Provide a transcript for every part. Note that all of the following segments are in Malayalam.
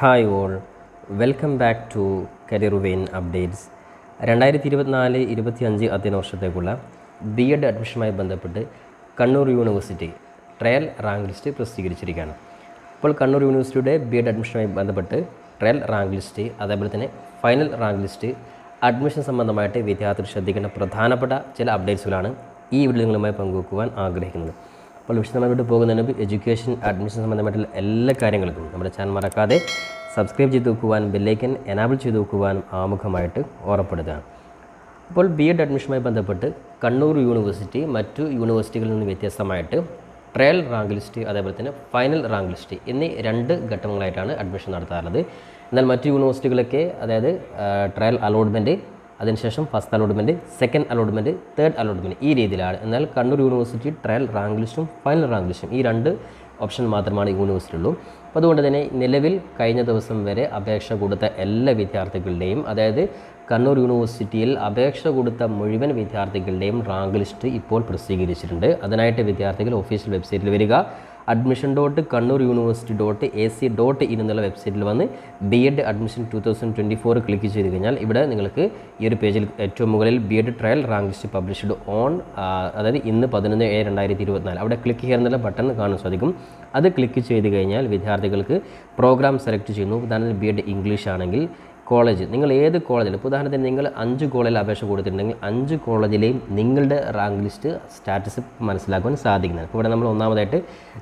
Hi all, welcome back to career vein updates. 2024-25 അധ്യയന വർഷത്തേക്കുള്ള BEd അഡ്മിഷനുമായി ബന്ധപ്പെട്ട് Kannur university trial rank list പ്രസിദ്ധീകരിച്ചിരിക്കുകയാണ്. അപ്പോൾ കണ്ണൂർ യൂണിവേഴ്സിറ്റിയുടെ BEd അഡ്മിഷനുമായി ബന്ധപ്പെട്ട് ട്രയൽ റാങ്ക് ലിസ്റ്റ്, അതേപോലെ തന്നെ ഫൈനൽ റാങ്ക് ലിസ്റ്റ്, അഡ്മിഷൻ സംബന്ധമായിട്ട് വിദ്യാർത്ഥികൾ ശ്രദ്ധിക്കേണ്ട പ്രധാനപ്പെട്ട ചില അപ്ഡേറ്റ്സുകളാണ് ഈ വീഡിയോ നിങ്ങളുമായി പങ്കുവെക്കുവാൻ ആഗ്രഹിക്കുന്നത്. അപ്പോൾ വിശദമായിട്ട് പോകുന്നതിന് മുമ്പ് എഡ്യൂക്കേഷൻ അഡ്മിഷൻ സംബന്ധമായിട്ടുള്ള എല്ലാ കാര്യങ്ങൾക്കും നമ്മുടെ ചാനൽ മറക്കാതെ സബ്സ്ക്രൈബ് ചെയ്ത് വെക്കുവാനും ബെല്ലൈക്കൻ എനാബിൾ ചെയ്ത് വെക്കുവാനും ആമുഖമായിട്ട് ഓർമ്മപ്പെടുത്തുകയാണ്. അപ്പോൾ BEd അഡ്മിഷനുമായി ബന്ധപ്പെട്ട് കണ്ണൂർ യൂണിവേഴ്സിറ്റി മറ്റു യൂണിവേഴ്സിറ്റികളിൽ നിന്ന് വ്യത്യസ്തമായിട്ട് ട്രയൽ റാങ്ക് ലിസ്റ്റ്, അതേപോലെ തന്നെ ഫൈനൽ റാങ്ക് ലിസ്റ്റ് എന്നീ രണ്ട് ഘട്ടങ്ങളായിട്ടാണ് അഡ്മിഷൻ നടത്താറുള്ളത്. എന്നാൽ മറ്റു യൂണിവേഴ്സിറ്റികളൊക്കെ അതായത് ട്രയൽ അലോട്ട്മെൻറ്റ്, അതിനുശേഷം first allotment, second allotment, third allotment ഈ രീതിയിലാണ്. എന്നാൽ കണ്ണൂർ യൂണിവേഴ്സിറ്റി ട്രയൽ റാങ്ക് ലിസ്റ്റും ഫൈനൽ റാങ്ക് ലിസ്റ്റും ഈ രണ്ട് ഓപ്ഷൻ മാത്രമാണ് യൂണിവേഴ്സിറ്റി ഉള്ളൂ. അപ്പോൾ അതുകൊണ്ട് തന്നെ നിലവിൽ കഴിഞ്ഞ ദിവസം വരെ അപേക്ഷ കൊടുത്ത എല്ലാ വിദ്യാർത്ഥികളുടെയും, അതായത് കണ്ണൂർ യൂണിവേഴ്സിറ്റിയിൽ അപേക്ഷ കൊടുത്ത മുഴുവൻ വിദ്യാർത്ഥികളുടെയും റാങ്ക് ലിസ്റ്റ് ഇപ്പോൾ പ്രസിദ്ധീകരിച്ചിട്ടുണ്ട്. അതിനായിട്ട് വിദ്യാർത്ഥികൾ ഒഫീഷ്യൽ വെബ്സൈറ്റിൽ വരിക, admission.kannuruniversity.ac.in എന്നുള്ള വെബ്സൈറ്റിൽ വന്ന് BEd അഡ്മിഷൻ 2024 ക്ലിക്ക് ചെയ്ത് കഴിഞ്ഞാൽ ഇവിടെ നിങ്ങൾക്ക് ഈ ഒരു പേജിൽ ഏറ്റവും മുകളിൽ BEd trial rank list published on, അതായത് ഇന്ന് 11/7/2024 അവിടെ ക്ലിക്ക് ചെയ്യാനുള്ള ബട്ടൺ കാണാൻ സാധിക്കും. അത് ക്ലിക്ക് ചെയ്ത് കഴിഞ്ഞാൽ വിദ്യാർത്ഥികൾക്ക് പ്രോഗ്രാം സെലക്ട് ചെയ്യുന്നു. ഉദാഹരണത്തിന് BEd ഇംഗ്ലീഷ് ആണെങ്കിൽ കോളേജ്, നിങ്ങൾ ഏത് കോളേജിൽ, ഇപ്പോൾ ഉദാഹരണത്തിന് നിങ്ങൾ 5 കോളേജിൽ അപേക്ഷ കൊടുത്തിട്ടുണ്ടെങ്കിൽ 5 കോളേജിലെയും നിങ്ങളുടെ റാങ്ക് ലിസ്റ്റ് സ്റ്റാറ്റസ് മനസ്സിലാക്കുവാൻ സാധിക്കുന്നതാണ്. ഇപ്പോൾ ഇവിടെ നമ്മൾ ഒന്നാമതായിട്ട്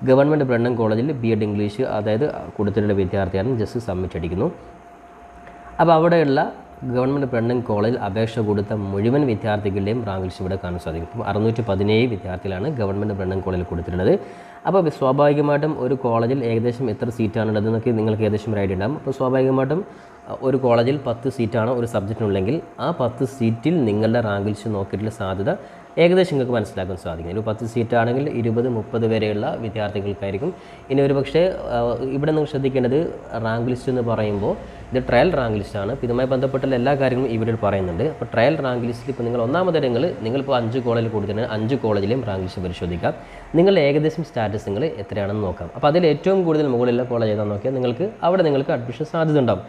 ഗവൺമെൻറ് ബ്രണ്ണൻ കോളേജിൽ BEd ഇംഗ്ലീഷ് അതായത് കൊടുത്തിട്ടുള്ള വിദ്യാർത്ഥിയാണ്, ജസ്റ്റ് സബ്മിറ്റ് അടിക്കുന്നു. അപ്പോൾ അവിടെയുള്ള ഗവൺമെൻറ് ബ്രണ്ണൻ കോളേജിൽ അപേക്ഷ കൊടുത്ത മുഴുവൻ വിദ്യാർത്ഥികളുടെയും റാങ്ക് ലിസ്റ്റ് ഇവിടെ കാണാൻ സാധിക്കും. ഇപ്പോൾ 617 വിദ്യാർത്ഥികളാണ് ഗവൺമെൻറ് ബ്രണ്ണൻ കോളേജിൽ കൊടുത്തിട്ടുള്ളത്. അപ്പോൾ സ്വാഭാവികമായിട്ടും ഒരു കോളേജിൽ ഏകദേശം എത്ര സീറ്റാണുള്ളതെന്നൊക്കെ നിങ്ങൾക്ക് ഏകദേശം ഒരു ഐഡിയ ഉണ്ടാകും. അപ്പോൾ സ്വാഭാവികമായിട്ടും ഒരു കോളേജിൽ 10 സീറ്റാണ് ഒരു സബ്ജക്റ്റിനുള്ളെങ്കിൽ ആ 10 സീറ്റിൽ നിങ്ങളുടെ റാങ്ക് ലിസ്റ്റ് നോക്കിയിട്ടുള്ള സാധ്യത ഏകദേശം നിങ്ങൾക്ക് മനസ്സിലാക്കാൻ സാധിക്കും. ഒരു 10 സീറ്റാണെങ്കിൽ 20-30 വരെയുള്ള വിദ്യാർത്ഥികൾക്കായിരിക്കും. ഇനി ഒരു പക്ഷേ ഇവിടെ നിങ്ങൾ ശ്രദ്ധിക്കേണ്ടത് റാങ്ക് ലിസ്റ്റ് എന്ന് പറയുമ്പോൾ ഇത് ട്രയൽ റാങ്ക് ലിസ്റ്റാണ്. അപ്പോൾ ഇതുമായി ബന്ധപ്പെട്ടുള്ള എല്ലാ കാര്യങ്ങളും ഈ വീഡിയോയിൽ പറയുന്നുണ്ട്. അപ്പോൾ ട്രയൽ റാങ്ക് ലിസ്റ്റിൽ ഇപ്പോൾ നിങ്ങൾ നിങ്ങളിപ്പോൾ 5 കോളേജിൽ കൊടുത്തിട്ടുണ്ട്, 5 കോളേജിലെയും റാങ്ക് ലിസ്റ്റ് പരിശോധിക്കാം. നിങ്ങളുടെ ഏകദേശം സ്റ്റാറ്റസ് നിങ്ങൾ എത്രയാണെന്ന് നോക്കാം. അപ്പോൾ അതിൽ ഏറ്റവും കൂടുതൽ മുകളിലുള്ള കോളേജ് ഏതാണെന്ന് നോക്കിയാൽ നിങ്ങൾക്ക് അഡ്മിഷൻ സാധ്യത ഉണ്ടാവും.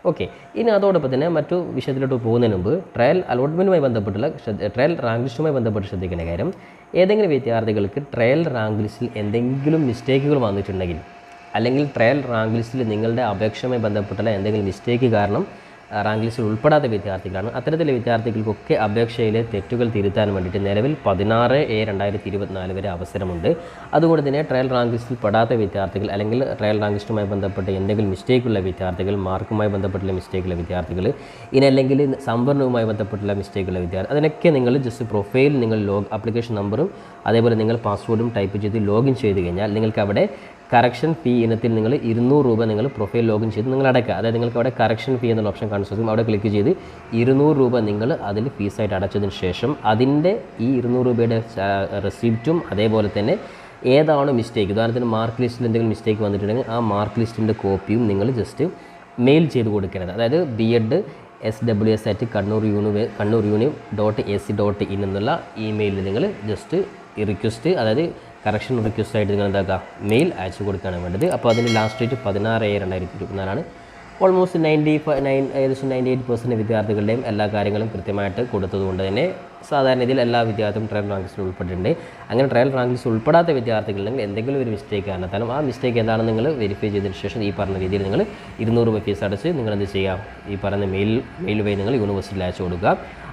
ഓക്കെ, ഇനി അതോടൊപ്പം തന്നെ മറ്റു വിഷയത്തിലോട്ട് പോകുന്നതിന് മുമ്പ് ട്രയൽ അലോട്ട്മെൻറ്റുമായി ബന്ധപ്പെട്ടുള്ള ട്രയൽ റാങ്ക് ലിസ്റ്റുമായി ബന്ധപ്പെട്ട് ശ്രദ്ധിക്കേണ്ട കാര്യം, ഏതെങ്കിലും വിദ്യാർത്ഥികൾക്ക് ട്രയൽ റാങ്ക് ലിസ്റ്റിൽ എന്തെങ്കിലും മിസ്റ്റേക്കുകൾ വന്നിട്ടുണ്ടെങ്കിൽ, അല്ലെങ്കിൽ ട്രയൽ റാങ്ക് ലിസ്റ്റിൽ നിങ്ങളുടെ അപേക്ഷയുമായി ബന്ധപ്പെട്ടുള്ള എന്തെങ്കിലും മിസ്റ്റേക്ക് കാരണം റാങ്ക് ലിസ്റ്റിൽ ഉൾപ്പെടാത്ത വിദ്യാർത്ഥികളാണ്. അത്തരത്തിലെ വിദ്യാർത്ഥികൾക്കൊക്കെ അപേക്ഷയിലെ തെറ്റുകൾ തിരുത്താൻ വേണ്ടിയിട്ട് നിലവിൽ 16/7/2024 വരെ അവസരമുണ്ട്. അതുകൊണ്ട് തന്നെ ട്രയൽ റാങ്ക് ലിസ്റ്റിൽ പെടാത്ത വിദ്യാർത്ഥികൾ, അല്ലെങ്കിൽ ട്രയൽ റാങ്ക് ലിസ്റ്റുമായി ബന്ധപ്പെട്ട് എന്തെങ്കിലും മിസ്റ്റേക്കുള്ള വിദ്യാർത്ഥികൾ, മാർക്കുമായി ബന്ധപ്പെട്ടുള്ള മിസ്റ്റേക്കുള്ള വിദ്യാർത്ഥികൾ, ഇനി അല്ലെങ്കിൽ സംവരണവുമായി ബന്ധപ്പെട്ടുള്ള മിസ്റ്റേക്കുള്ള വിദ്യാർത്ഥി, അതിനൊക്കെ നിങ്ങൾ ജസ്റ്റ് പ്രൊഫൈൽ നിങ്ങൾ ആപ്ലിക്കേഷൻ നമ്പറും അതേപോലെ നിങ്ങൾ പാസ്വേഡും ടൈപ്പ് ചെയ്ത് ലോഗിൻ ചെയ്ത് കഴിഞ്ഞാൽ നിങ്ങൾക്ക് അവിടെ കറക്ഷൻ ഫീ ഇനത്തിൽ നിങ്ങൾ 200 രൂപ നിങ്ങൾ പ്രൊഫൈൽ ലോഗിൻ ചെയ്ത് നിങ്ങൾ അടയ്ക്കുക. അതായത് നിങ്ങൾക്ക് അവിടെ കറക്ഷൻ ഫീ എന്നുള്ള ഓപ്ഷൻ കാണാൻ സാധിക്കും. അവിടെ ക്ലിക്ക് ചെയ്ത് 200 രൂപ നിങ്ങൾ അതിൽ ഫീസായിട്ട് അടച്ചതിന് ശേഷം അതിൻ്റെ ഈ 200 രൂപയുടെ റെസിപ്റ്റും അതേപോലെ തന്നെ ഏതാണോ മിസ്റ്റേക്ക്, ഉദാഹരണത്തിന് മാർക്ക് ലിസ്റ്റിൽ എന്തെങ്കിലും മിസ്റ്റേക്ക് വന്നിട്ടുണ്ടെങ്കിൽ ആ മാർക്ക് ലിസ്റ്റിൻ്റെ കോപ്പിയും നിങ്ങൾ ജസ്റ്റ് മെയിൽ ചെയ്ത് കൊടുക്കുന്നത്. അതായത് BEd SWS@kannuruni.ac.in എന്നുള്ള ഇമെയിലിൽ നിങ്ങൾ ജസ്റ്റ് ഈ റിക്വസ്റ്റ്, അതായത് കറക്ഷൻ റിക്വസ്റ്റ് ആയിട്ട് നിങ്ങൾ എന്താക്കുക, മെയിൽ അയച്ചു കൊടുക്കുകയാണ് വേണ്ടത്. അപ്പോൾ അതിൻ്റെ ലാസ്റ്റ് ഡേറ്റ് 16/7/2024 ഓൾമോസ്റ്റ് 98% വിദ്യാർത്ഥികളുടെയും എല്ലാ കാര്യങ്ങളും കൃത്യമായിട്ട് കൊടുത്തതുകൊണ്ട് തന്നെ സാധാരണ ഇതിൽ എല്ലാ വിദ്യാർത്ഥികളും ട്രയൽ റാങ്ക് ലിസ്റ്റിൽ ഉൾപ്പെട്ടിട്ടുണ്ട്. അങ്ങനെ ട്രയൽ റാങ്ക് ലിസ്റ്റ് ഉൾപ്പെടാത്ത വിദ്യാർത്ഥികളുണ്ടെങ്കിൽ എന്തെങ്കിലും ഒരു മിസ്റ്റേക്ക് കാരണത്താലും ആ മിസ്റ്റേക്ക് എന്താണെന്ന് നിങ്ങൾ വെരിഫൈ ചെയ്തതിന് ശേഷം ഈ പറഞ്ഞ രീതിയിൽ നിങ്ങൾ 200 രൂപ ഫീസ് അടച്ച് നിങ്ങൾ എന്ത് ചെയ്യാം, ഈ പറയുന്ന മെയിൽ വഴി നിങ്ങൾ യൂണിവേഴ്സിറ്റിയിൽ അയച്ചു കൊടുക്കുക.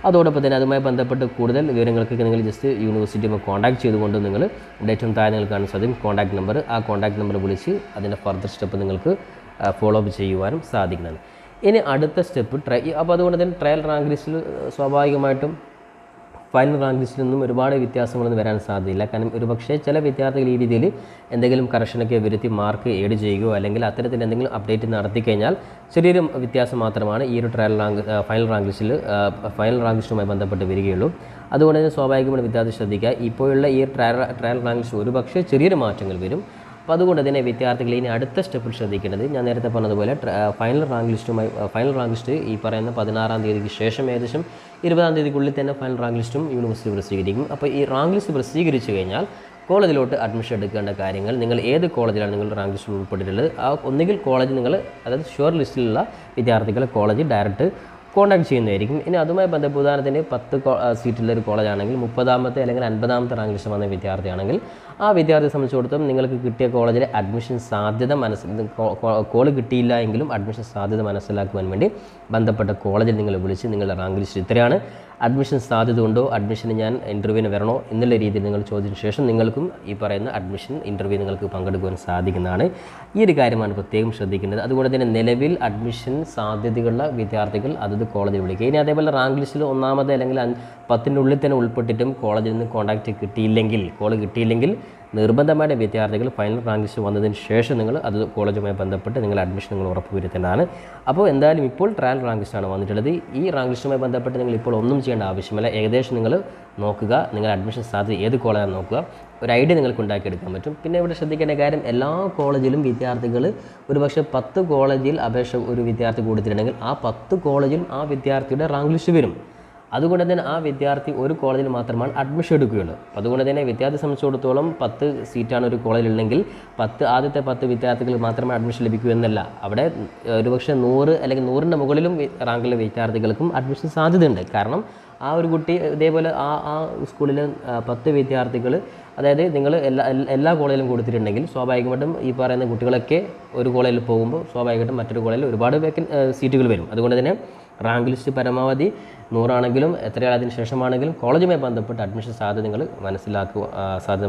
അതോടൊപ്പം തന്നെ അതുമായി ബന്ധപ്പെട്ട് കൂടുതൽ വിവരങ്ങൾക്ക് നിങ്ങൾ ജസ്റ്റ് യൂണിവേഴ്സിറ്റിയുമായി കോൺടാക്ട് ചെയ്തുകൊണ്ട് നിങ്ങൾ ഏറ്റവും താഴെ നിങ്ങൾക്ക് കാണാൻ സാധിക്കും കോൺടാക്ട് നമ്പർ. ആ കോൺടാക്ട് നമ്പർ വിളിച്ച് അതിൻ്റെ ഫർദർ സ്റ്റെപ്പ് നിങ്ങൾക്ക് ഫോളോ അപ്പ് ചെയ്യുവാനും സാധിക്കുന്നതാണ്. ഇനി അടുത്ത സ്റ്റെപ്പ് അപ്പോൾ അതുകൊണ്ട് തന്നെ ട്രയൽ റാങ്ക് ലിസ്റ്റിൽ സ്വാഭാവികമായിട്ടും ഫൈനൽ റാങ്ക് ലിസ്റ്റിൽ നിന്നും ഒരുപാട് വ്യത്യാസങ്ങളൊന്നും വരാൻ സാധ്യതയില്ല. കാരണം ഒരുപക്ഷേ ചില വിദ്യാർത്ഥികൾ ഈ രീതിയിൽ എന്തെങ്കിലും കറക്ഷനൊക്കെ വരുത്തി മാർക്ക് ഏഡ് ചെയ്യുകയോ അല്ലെങ്കിൽ അത്തരത്തിൽ എന്തെങ്കിലും അപ്ഡേറ്റ് നടത്തി കഴിഞ്ഞാൽ ചെറിയൊരു വ്യത്യാസം മാത്രമാണ് ഈ ഒരു ഫൈനൽ റാങ്ക് ലിസ്റ്റുമായി ബന്ധപ്പെട്ട് വരികയുള്ളൂ. അതുകൊണ്ട് തന്നെ സ്വാഭാവികമായി വിദ്യാർത്ഥി ശ്രദ്ധിക്കുക, ഇപ്പോഴുള്ള ഈ ട്രയൽ റാങ്ക് ലിസ്റ്റ് ഒരുപക്ഷേ ചെറിയൊരു മാറ്റങ്ങൾ വരും. അപ്പോൾ അതുകൊണ്ട് തന്നെ വിദ്യാർത്ഥികൾ ഇനി അടുത്ത സ്റ്റെപ്പിൽ ശ്രദ്ധിക്കേണ്ടത്, ഞാൻ നേരത്തെ പറഞ്ഞതുപോലെ ഫൈനൽ റാങ്ക് ലിസ്റ്റ് ഈ പറയുന്ന 16-ാം തീയതിക്ക് ശേഷം ഏകദേശം 20-ാം തീയതിക്കുള്ളിൽ തന്നെ ഫൈനൽ റാങ്ക് ലിസ്റ്റും യൂണിവേഴ്സിറ്റി പ്രസിദ്ധീകരിക്കും. അപ്പോൾ ഈ റാങ്ക് ലിസ്റ്റ് പ്രസിദ്ധീകരിച്ചു കഴിഞ്ഞാൽ കോളേജിലോട്ട് അഡ്മിഷൻ എടുക്കേണ്ട കാര്യങ്ങൾ, നിങ്ങൾ ഏത് കോളേജിലാണ് നിങ്ങൾ റാങ്ക് ലിസ്റ്റിൽ ഉൾപ്പെട്ടിട്ടുള്ളത്, ആ ഒന്നുകിൽ കോളേജ് നിങ്ങൾ അതായത് ഷുവർ ലിസ്റ്റിലുള്ള വിദ്യാർത്ഥികളെ കോളേജ് ഡയറക്റ്റ് കോൺടാക്ട് ചെയ്യുന്നതായിരിക്കും. ഇനി അതുമായി ബന്ധപ്പെട്ട് ഉദാഹരണത്തിന് 10 സീറ്റുള്ള ഒരു കോളേജാണെങ്കിൽ 30ാമത്തെ അല്ലെങ്കിൽ 50ാമത്തെ റാങ്ക് ലിസ്റ്റ് വന്ന വിദ്യാർത്ഥിയാണെങ്കിൽ ആ വിദ്യാർത്ഥിയെ സംബന്ധിച്ചിടത്തോളം നിങ്ങൾക്ക് കിട്ടിയ കോളേജിലെ അഡ്മിഷൻ സാധ്യത കോൾ കിട്ടിയില്ല എങ്കിലും അഡ്മിഷൻ സാധ്യത മനസ്സിലാക്കുവാൻ വേണ്ടി ബന്ധപ്പെട്ട കോളേജിൽ നിങ്ങൾ വിളിച്ച് നിങ്ങളുടെ റാങ്ക് ലിസ്റ്റ് ഇത്രയാണ്, അഡ്മിഷൻ സാധ്യത ഉണ്ടോ, അഡ്മിഷന് ഞാൻ ഇൻ്റർവ്യൂവിന് വരണോ എന്നുള്ള രീതിയിൽ നിങ്ങൾ ചോദിച്ചതിന് ശേഷം നിങ്ങൾക്കും ഈ പറയുന്ന അഡ്മിഷൻ ഇൻ്റർവ്യൂ നിങ്ങൾക്ക് പങ്കെടുക്കുവാൻ സാധിക്കുന്നതാണ്. ഈ ഒരു കാര്യമാണ് പ്രത്യേകം ശ്രദ്ധിക്കേണ്ടത്. അതുകൊണ്ട് തന്നെ നിലവിൽ അഡ്മിഷൻ സാധ്യതയുള്ള വിദ്യാർത്ഥികൾ അതത് കോളേജിൽ വിളിക്കുക. ഇനി അതേപോലെ റാങ്ക് ലിസ്റ്റിൽ 1ാമത് അല്ലെങ്കിൽ 10ൻ്റെ ഉള്ളിൽ തന്നെ ഉൾപ്പെട്ടിട്ടും കോളേജിൽ നിന്ന് കോൺടാക്റ്റ് കിട്ടിയില്ലെങ്കിൽ, കോൾ കിട്ടിയില്ലെങ്കിൽ നിർബന്ധമായിട്ട് വിദ്യാർത്ഥികൾ ഫൈനൽ റാങ്ക് ലിസ്റ്റ് വന്നതിന് ശേഷം നിങ്ങൾ അത് കോളേജുമായി ബന്ധപ്പെട്ട് നിങ്ങൾ അഡ്മിഷൻ നിങ്ങൾ ഉറപ്പുവരുത്തേണ്ടതാണ്. അപ്പോൾ എന്തായാലും ഇപ്പോൾ ട്രയൽ റാങ്ക് ലിസ്റ്റാണ് വന്നിട്ടുള്ളത്. ഈ റാങ്ക് ലിസ്റ്റുമായി ബന്ധപ്പെട്ട് നിങ്ങൾ ഇപ്പോൾ ഒന്നും ചെയ്യേണ്ട ആവശ്യമില്ല. ഏകദേശം നിങ്ങൾ നോക്കുക, നിങ്ങൾ അഡ്മിഷൻ സാധ്യത ഏത് കോളേജാണ് നോക്കുക, ഒരു ഐഡിയ നിങ്ങൾക്ക് ഉണ്ടാക്കിയെടുക്കാൻ പറ്റും. പിന്നെ ഇവിടെ ശ്രദ്ധിക്കേണ്ട കാര്യം, എല്ലാ കോളേജിലും വിദ്യാർത്ഥികൾ ഒരുപക്ഷെ 10 കോളേജിൽ അപേക്ഷ ഒരു വിദ്യാർത്ഥി കൊടുത്തിട്ടുണ്ടെങ്കിൽ ആ 10 കോളേജിലും ആ വിദ്യാർത്ഥിയുടെ റാങ്ക് ലിസ്റ്റ് വരും. അതുകൊണ്ട് തന്നെ ആ വിദ്യാർത്ഥി ഒരു കോളേജിൽ മാത്രമാണ് അഡ്മിഷൻ എടുക്കുകയുള്ളൂ. അതുകൊണ്ട് തന്നെ വിദ്യാർത്ഥി സംബന്ധിച്ചിടത്തോളം 10 സീറ്റാണ് ഒരു കോളേജിലുണ്ടെങ്കിൽ ആദ്യത്തെ 10 വിദ്യാർത്ഥികൾ മാത്രമേ അഡ്മിഷൻ ലഭിക്കൂ എന്നല്ല. അവിടെ ഒരുപക്ഷെ 100 അല്ലെങ്കിൽ 100ൻ്റെ മുകളിലും റാങ്കിലെ വിദ്യാർത്ഥികൾക്കും അഡ്മിഷൻ സാധ്യതയുണ്ട്. കാരണം ആ ഒരു കുട്ടി ഇതേപോലെ ആ സ്കൂളിൽ 10 വിദ്യാർത്ഥികൾ, അതായത് നിങ്ങൾ എല്ലാ കോളേജിലും കൊടുത്തിട്ടുണ്ടെങ്കിൽ സ്വാഭാവികമായിട്ടും ഈ പറയുന്ന കുട്ടികളൊക്കെ ഒരു കോളേജിൽ പോകുമ്പോൾ സ്വാഭാവികമായിട്ടും മറ്റൊരു കോളേജിൽ ഒരുപാട് സീറ്റുകൾ വരും. അതുകൊണ്ട് തന്നെ റാങ്ക് ലിസ്റ്റ് പരമാവധി 100 ആണെങ്കിലും എത്രയാണ് അതിന് ശേഷമാണെങ്കിലും കോളേജുമായി ബന്ധപ്പെട്ട് അഡ്മിഷൻ സാധ്യതകൾ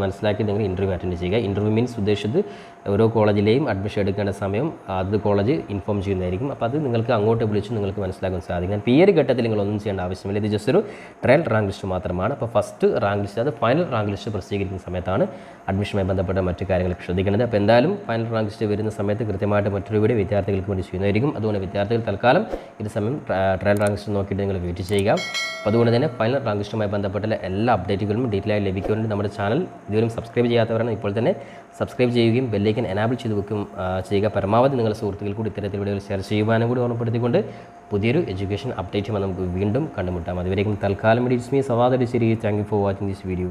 മനസ്സിലാക്കി നിങ്ങൾ ഇൻ്റർവ്യൂ അറ്റൻഡ് ചെയ്യുക. ഇൻ്റർവ്യൂ മീൻസ് ഉദ്ദേശിച്ചത് ഓരോ കോളേജിലെയും അഡ്മിഷൻ എടുക്കേണ്ട സമയം അത് കോളേജ് ഇൻഫോം ചെയ്യുന്നതായിരിക്കും. അപ്പോൾ അത് നിങ്ങൾക്ക് അങ്ങോട്ട് വിളിച്ച് നിങ്ങൾക്ക് മനസ്സിലാക്കാൻ സാധിക്കും. അപ്പോൾ ഈ ഒരു ഘട്ടത്തിൽ നിങ്ങളൊന്നും ചെയ്യേണ്ട ആവശ്യമില്ല. ഇത് ജസ്റ്റ് ഒരു ട്രയൽ റാങ്ക് ലിസ്റ്റ് മാത്രമാണ്. അപ്പോൾ ഫസ്റ്റ് റാങ്ക് ലിസ്റ്റ്, അത് ഫൈനൽ റാങ്ക് ലിസ്റ്റ് പ്രസിദ്ധീകരിക്കുന്ന സമയത്താണ് അഡ്മിഷനുമായി ബന്ധപ്പെട്ട മറ്റു കാര്യങ്ങളൊക്കെ ശ്രദ്ധിക്കേണ്ടത്. അപ്പോൾ എന്തായാലും ഫൈനൽ റാങ്ക് ലിസ്റ്റ് വരുന്ന സമയത്ത് കൃത്യമായിട്ട് മറ്റൊരു വീഡിയോ വിദ്യാർത്ഥികൾക്ക് വേണ്ടി ചെയ്യുന്നതായിരിക്കും. അതുകൊണ്ട് വിദ്യാർത്ഥികൾ തൽക്കാലം ഇത് സമയം ട്രയൽ റാങ്ക് ലിസ്റ്റ് നോക്കിയിട്ട് നിങ്ങൾ വെയിറ്റ് ചെയ്യുക. അപ്പോൾ അതുകൊണ്ട് തന്നെ ഫൈനൽ റാങ്ക് ലിസ്റ്റുമായി ബന്ധപ്പെട്ട എല്ലാ അപ്ഡേറ്റുകളും ഡീറ്റെയിൽ ആയി ലഭിക്കുവാൻ നമ്മുടെ ചാനൽ ഇതുവരെയും സബ്സ്ക്രൈബ് ചെയ്യാത്തവരാണ് ഇപ്പോൾ തന്നെ സബ്സ്ക്രൈബ് ചെയ്യുകയും ബെല്ലൈക്കൻ എനാബിൾ ചെയ്ത് വെക്കും ചെയ്യുക. പരമാവധി നിങ്ങളുടെ സുഹൃത്തുക്കൾ കൂടി ഇത്തരത്തിൽ വീഡിയോകൾ ഷെയർ ചെയ്യുവാനും കൂടി ഓർമ്മപ്പെടുത്തിക്കൊണ്ട് പുതിയൊരു എഡ്യൂക്കേഷൻ അപ്ഡേറ്റുമായി നമുക്ക് വീണ്ടും കണ്ടുമുട്ടാം. അതുവരേക്കും തൽക്കാലം it's me Sawad Adisseri. Thank you for watching this video.